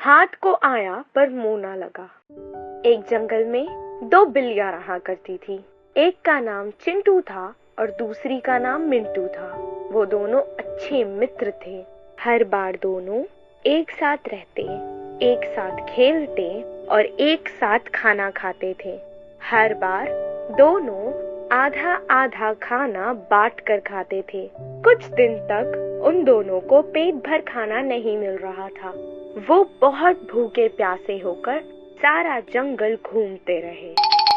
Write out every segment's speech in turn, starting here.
हाथ को आया पर मुंह ना लगा। एक जंगल में दो बिल्लियां रहा करती थी। एक का नाम चिंटू था और दूसरी का नाम मिंटू था। वो दोनों अच्छे मित्र थे। हर बार दोनों एक साथ रहते, एक साथ खेलते और एक साथ खाना खाते थे। हर बार दोनों आधा आधा खाना बांट कर खाते थे। कुछ दिन तक उन दोनों को पेट भर खाना नहीं मिल रहा था। वो बहुत भूखे प्यासे होकर सारा जंगल घूमते रहे।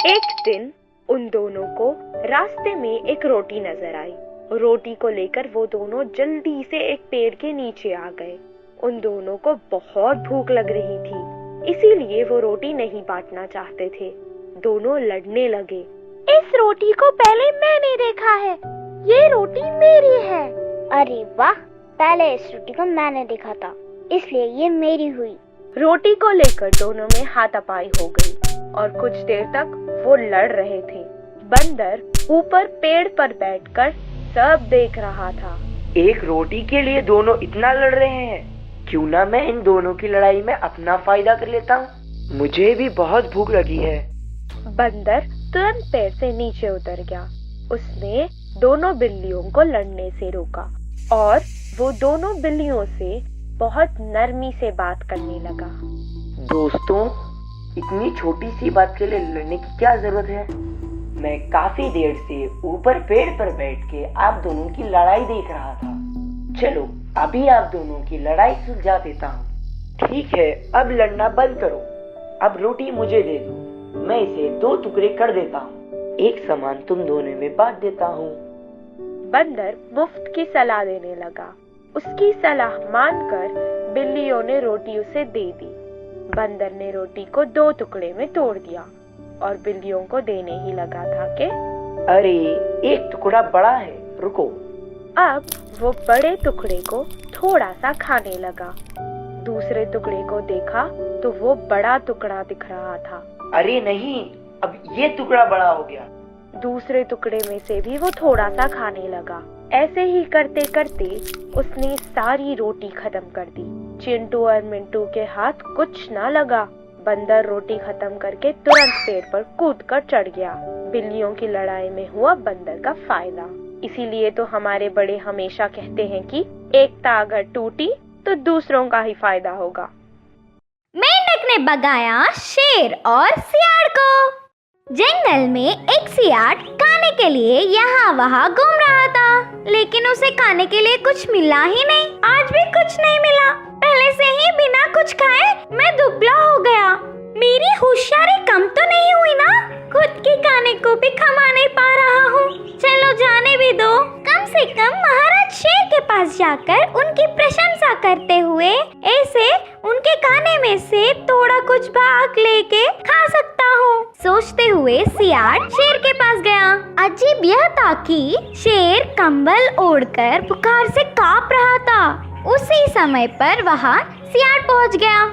एक दिन उन दोनों को रास्ते में एक रोटी नजर आई। रोटी को लेकर वो दोनों जल्दी से एक पेड़ के नीचे आ गए। उन दोनों को बहुत भूख लग रही थी, इसीलिए वो रोटी नहीं बांटना चाहते थे। दोनों लड़ने लगे। इस रोटी को पहले मैंने देखा है, ये रोटी मेरी है। अरे वाह, पहले इस रोटी को मैंने देखा था, इसलिए ये मेरी हुई। रोटी को लेकर दोनों में हाथापाई हो गई और कुछ देर तक वो लड़ रहे थे। बंदर ऊपर पेड़ पर बैठकर सब देख रहा था। एक रोटी के लिए दोनों इतना लड़ रहे हैं, क्यों ना मैं इन दोनों की लड़ाई में अपना फायदा कर लेता हूँ। मुझे भी बहुत भूख लगी है। बंदर तुरंत पेड़ से नीचे उतर गया। उसने दोनों बिल्लियों को लड़ने से रोका और वो दोनों बिल्लियों से बहुत नरमी से बात करने लगा। दोस्तों, इतनी छोटी सी बात के लिए लड़ने की क्या जरूरत है? मैं काफी देर से ऊपर पेड़ पर बैठ के आप दोनों की लड़ाई देख रहा था। चलो अभी आप दोनों की लड़ाई सुलझा देता हूँ। ठीक है, अब लड़ना बंद करो। अब रोटी मुझे दे दो, मैं इसे 2 टुकड़े कर देता हूँ। एक सामान तुम दोनों में बांट देता हूँ। बंदर मुफ्त की सलाह देने लगा। उसकी सलाह मानकर बिल्लियों ने रोटी उसे दे दी। बंदर ने रोटी को 2 टुकड़े में तोड़ दिया और बिल्लियों को देने ही लगा था कि अरे, एक टुकड़ा बड़ा है, रुको। अब वो बड़े टुकड़े को थोड़ा सा खाने लगा। दूसरे टुकड़े को देखा तो वो बड़ा टुकड़ा दिख रहा था। अरे नहीं, अब ये टुकड़ा बड़ा हो गया। दूसरे टुकड़े में से भी वो थोड़ा सा खाने लगा। ऐसे ही करते करते उसने सारी रोटी खत्म कर दी। चिंटू और मिंटू के हाथ कुछ ना लगा। बंदर रोटी खत्म करके तुरंत पेड़ पर कूदकर चढ़ गया। बिल्लियों की लड़ाई में हुआ बंदर का फायदा। इसीलिए तो हमारे बड़े हमेशा कहते हैं कि एकता अगर टूटी तो दूसरों का ही फायदा होगा। मेंढक ने भगाया शेर और सियार को। जंगल में एक सियार खाने के लिए यहाँ वहाँ घूम रहा था, लेकिन उसे खाने के लिए कुछ मिला ही नहीं। आज भी कुछ नहीं मिला। पहले से ही बिना कुछ खाए मैं दुबला हो गया। मेरी होशियारी कम तो नहीं हुई ना? खुद के खाने को भी खा नहीं पा रहा हूँ। चलो जाने भी दो। कम से कम महाराज शेर के पास जाकर उनकी प्रशंसा करते हुए ऐसे उनके खाने में से थोड़ा कुछ भाग लेके खा सकता हूँ। सोचते हुए सियार शेर के पास गया। अजीब यह था कि शेर कंबल ओढ़कर बुखार से कांप रहा था। उसी समय पर वहाँ सियार पहुँच गया।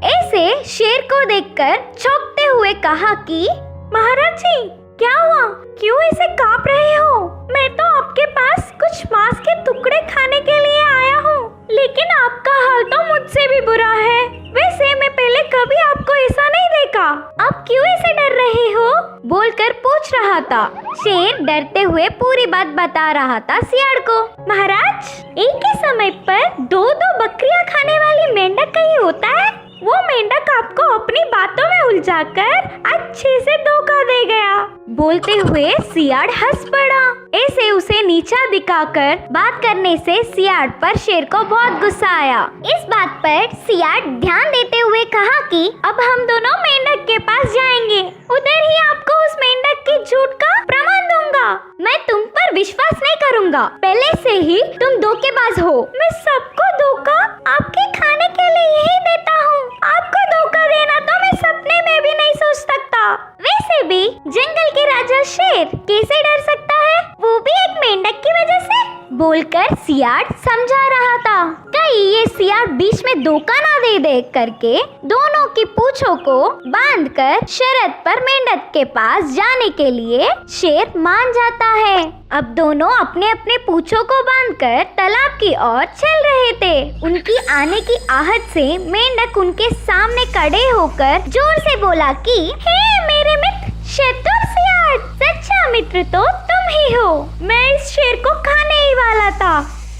ऐसे शेर को देखकर चौंकते हुए कहा कि महाराज जी, क्या हुआ? क्यों ऐसे कांप रहे हो? मैं तो आपके पास कुछ मांस के टुकड़े खाने के लिए आया हूँ, लेकिन आपका हाल तो मुझसे भी बुरा है। वैसे मैं पहले कभी आपको ऐसा नहीं देखा। आप क्यों ऐसे डर रहे हो? बोलकर पूछ रहा था। शेर डरते हुए पूरी बात बता रहा था सियार को। महाराज, एक ही समय पर 2-2 बकरियां खाने वाली मेंढक कहीं होता है? वो मेंढक आपको अपनी बातों में उलझाकर अच्छे से धोखा दे गया। बोलते हुए सियार हंस पड़ा। ऐसे उसे नीचा दिखाकर बात करने से सियार पर शेर को बहुत गुस्सा आया। इस बात पर सियार ध्यान देते हुए कहा कि अब हम दोनों मेंढक के पास जाएंगे। उधर ही आपको उस मेंढक की झूठ का प्रमाण दूंगा। मैं तुम पर विश्वास नहीं करूंगा। पहले से ही तुम धोखेबाज हो। मैं सबको धोखा आपके खाने के लिए यही देता हूँ। आपको धोखा देना तो मैं सपने में भी नहीं सोच सकता। वैसे भी जंगल के राजा शेर कैसे डर सकता है, वो भी एक मेंढक की वजह से? बोलकर सियार समझा रहा था। कहीं ये सियार बीच में धोखा ना दे देख करके दोनों की पूंछों को बांधकर शर्त पर मेंढक के पास जाने के लिए शेर मान जाता है। अब दोनों अपने अपने पूंछों को बांधकर तालाब की ओर चल रहे थे। उनकी आने की आहट से मेंढक उनके सामने खड़े होकर जोर से बोला कि हे मेरे मित्र शतुर सियार, सच्चा मित्र तो तुम ही हो। मैं इस शेर को खाने ही वाला था,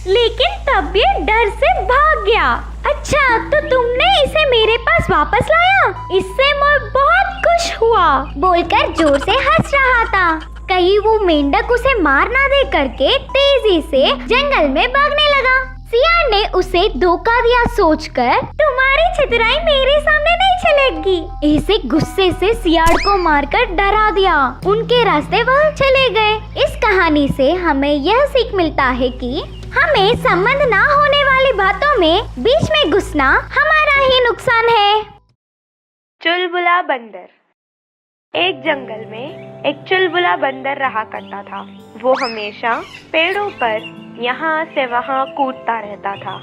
लेकिन तब ये डर से भाग गया। अच्छा, तो तुमने इसे मेरे पास वापस लाया, इससे मैं बहुत खुश हुआ, बोलकर जोर से हंस रहा था। कहीं वो मेंढक उसे मार ना दे करके तेजी से जंगल में भागने लगा। सियार ने उसे धोखा दिया सोचकर तुम्हारी चतुराई मेरे सामने नहीं चलेगी, ऐसे गुस्से से सियार को मारकर डरा दिया। उनके रास्ते वह चले गए। इस कहानी से हमें यह सीख मिलता है कि हमें संबंध ना होने वाली बातों में बीच में घुसना हमारा ही नुकसान है। चुलबुला बंदर। एक जंगल में एक चुलबुला बंदर रहा करता था। वो हमेशा पेड़ों पर यहाँ से वहाँ कूदता रहता था।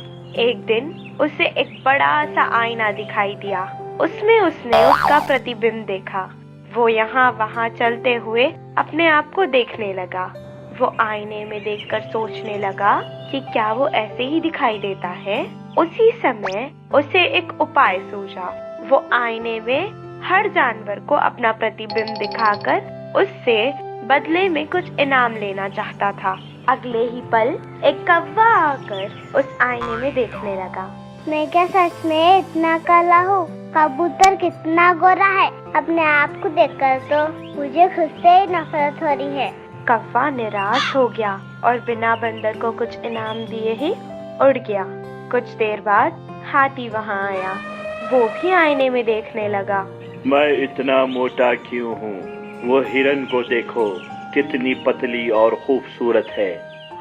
एक दिन उसे एक बड़ा सा आईना दिखाई दिया। उसमें उसने उसका प्रतिबिंब देखा। वो यहाँ वहाँ चलते हुए अपने आप को देखने लगा। वो आईने में देखकर सोचने लगा कि क्या वो ऐसे ही दिखाई देता है। उसी समय उसे एक उपाय सूझा। वो आईने में हर जानवर को अपना प्रतिबिंब दिखाकर उससे बदले में कुछ इनाम लेना चाहता था। अगले ही पल एक कौवा आकर उस आईने में देखने लगा। मैं क्या सच में इतना काला हूँ? कबूतर कितना गोरा है। अपने आप को देखकर तो मुझे खुद से ही नफरत हो रही है। कौवा निराश हो गया और बिना बंदर को कुछ इनाम दिए ही उड़ गया। कुछ देर बाद हाथी वहाँ आया। वो भी आईने में देखने लगा। मैं इतना मोटा क्यों हूँ? वो हिरन को देखो, कितनी पतली और खूबसूरत है।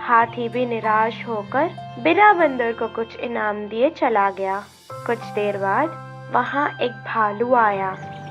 हाथी भी निराश होकर बिना बंदर को कुछ इनाम दिए चला गया। कुछ देर बाद वहाँ एक भालू आया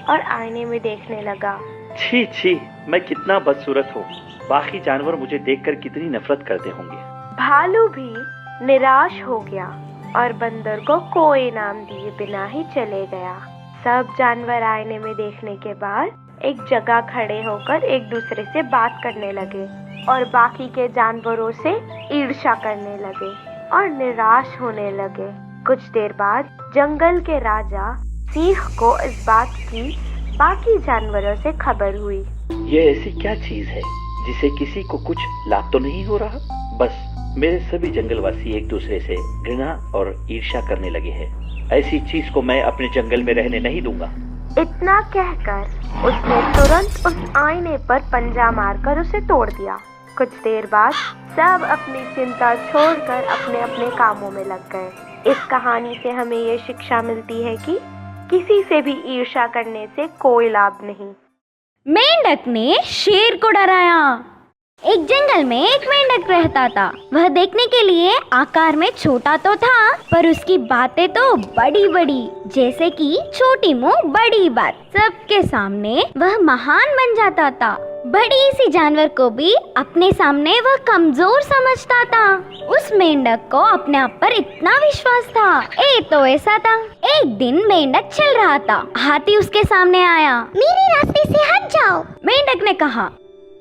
और आईने में देखने लगा। छी छी, मैं कितना बदसूरत हूँ। बाकी जानवर मुझे देखकर कितनी नफरत करते होंगे। भालू भी निराश हो गया और बंदर को कोई इनाम दिए बिना ही चले गया। सब जानवर आईने में देखने के बाद एक जगह खड़े होकर एक दूसरे से बात करने लगे और बाकी के जानवरों से ईर्ष्या करने लगे और निराश होने लगे। कुछ देर बाद जंगल के राजा सिंह को इस बात की बाकी जानवरों से खबर हुई। ये ऐसी क्या चीज है जिसे किसी को कुछ लाभ तो नहीं हो रहा? बस मेरे सभी जंगलवासी एक दूसरे से घृणा और ईर्ष्या करने लगे हैं। ऐसी चीज को मैं अपने जंगल में रहने नहीं दूंगा। इतना कहकर उसने तुरंत उस आईने पर पंजा मारकर उसे तोड़ दिया। कुछ देर बाद सब अपनी चिंता छोड़कर अपने अपने कामों में लग गए। इस कहानी से हमें ये शिक्षा मिलती है कि किसी से भी ईर्ष्या करने से कोई लाभ नहीं। मेंढक ने शेर को डराया। एक जंगल में एक मेंढक रहता था। वह देखने के लिए आकार में छोटा तो था, पर उसकी बातें तो बड़ी बड़ी, जैसे कि छोटी मुंह बड़ी बात। सबके सामने वह महान बन जाता था। बड़ी सी जानवर को भी अपने सामने वह कमजोर समझता था। उस मेंढक को अपने आप पर इतना विश्वास था। तो ऐसा था, एक दिन मेंढक चल रहा था। हाथी उसके सामने आया। मेरे रास्ते से हट जाओ। मेंढक ने कहा,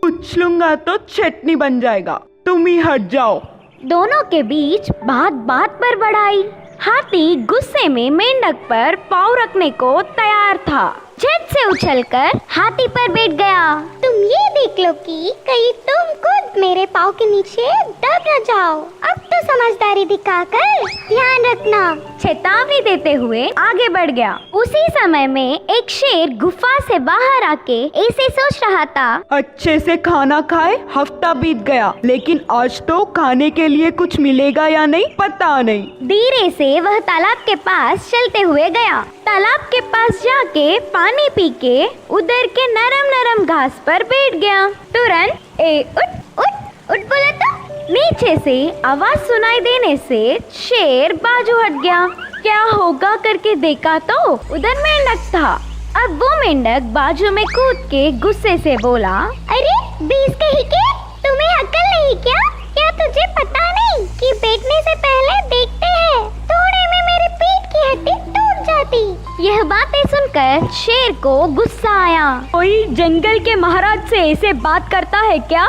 उछलूंगा तो चटनी बन जाएगा, तुम ही हट जाओ। दोनों के बीच बात बात पर बढ़ाई। हाथी गुस्से में मेंढक पर पाँव रखने को तैयार था। झट से उछलकर हाथी पर बैठ गया। तुम ये देख लो कि कहीं तुम खुद मेरे पाँव के नीचे दब न जाओ। अब तो समझदारी दिखाकर ध्यान रखना, चेतावनी देते हुए आगे बढ़ गया। उसी समय में एक शेर गुफा से बाहर आके ऐसे सोच रहा था, अच्छे से खाना खाए हफ्ता बीत गया, लेकिन आज तो खाने के लिए कुछ मिलेगा या नहीं पता नहीं। धीरे से वह तालाब के पास चलते हुए गया। तालाब के पास जाके पानी पी के उधर के नरम नरम घास पर बैठ गया। तुरंत उठ उठ उठ बोला तो नीचे से आवाज सुनाई देने से शेर बाजू हट गया। क्या होगा करके देखा तो उधर मेंढक था। अब वो मेंढक बाजू में कूद के गुस्से से बोला, अरे बीस कहीं के, तुम्हें अक्ल नहीं क्या? क्या तुझे पता नहीं कि बैठने से पहले देखते हैं थोड़े में मेरे पीठ की हड्डी टूट जाती। यह बातें सुनकर शेर को गुस्सा आया। कोई जंगल के महाराज से ऐसे बात करता है क्या?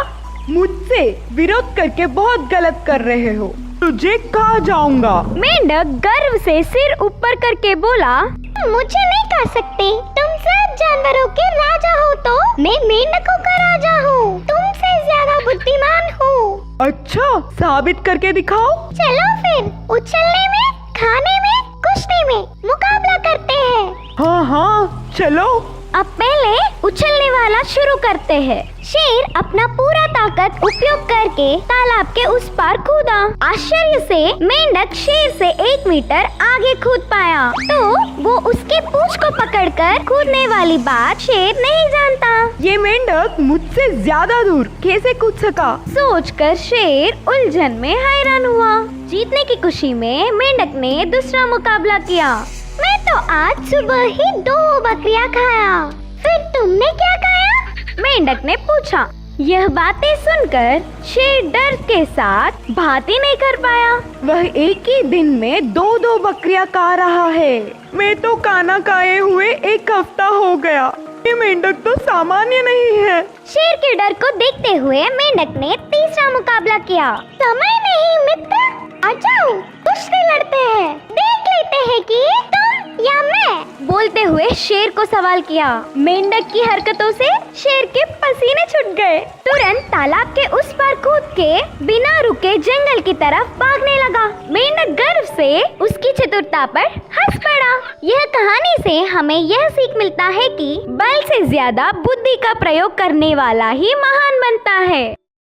मुझसे विरोध करके बहुत गलत कर रहे हो। तुझे कहाँ जाऊंगा? मेंढक गर्व से सिर ऊपर करके बोला, मुझे नहीं कह सकते, तुम सब जानवरों के राजा हो तो मैं मेंढकों का राजा हूँ। तुमसे ज्यादा बुद्धिमान हूँ। अच्छा, साबित करके दिखाओ। चलो फिर उछलने में, खाने में, कुश्ती में मुकाबला करते हैं। हाँ हाँ चलो। अब पहले उछलने वाला शुरू करते हैं। शेर अपना पूरा ताकत उपयोग करके तालाब के उस पार कूदा। आश्चर्य से मेंढक शेर से 1 मीटर आगे कूद पाया, तो वो उसके पूंछ को पकड़कर कूदने वाली बात शेर नहीं जानता। ये मेंढक मुझसे ज्यादा दूर कैसे कूद सका? सोचकर शेर उलझन में हैरान हुआ। जीतने की खुशी में मेंढक ने दूसरा मुकाबला किया। मैं तो आज सुबह ही 2 बकरियां खाया। फिर तुमने क्या खाया? मेंढक ने पूछा। यह बातें सुनकर शेर डर के साथ बात ही नहीं कर पाया। वह एक ही दिन में 2 बकरियां खा रहा है। मैं तो खाना खाए हुए 1 हफ्ता हो गया। ये मेंढक तो सामान्य नहीं है। शेर के डर को देखते हुए मेंढक ने तीसरा मुकाबला किया। समय नहीं मित्र, आ जाओ कुश्ती लड़ते हैं। देख लेते हैं कि तुम या मैं। बोलते हुए शेर को सवाल किया। मेंढक की हरकतों से शेर के पसीने छूट गए। तुरंत तालाब के उस पार कूद के बिना रुके जंगल की तरफ भागने लगा। मेंढक गर्व से उसकी चतुरता पर हंस पड़ा। यह कहानी से हमें यह सीख मिलता है कि बल से ज्यादा बुद्धि का प्रयोग करने वाला ही महान बनता है।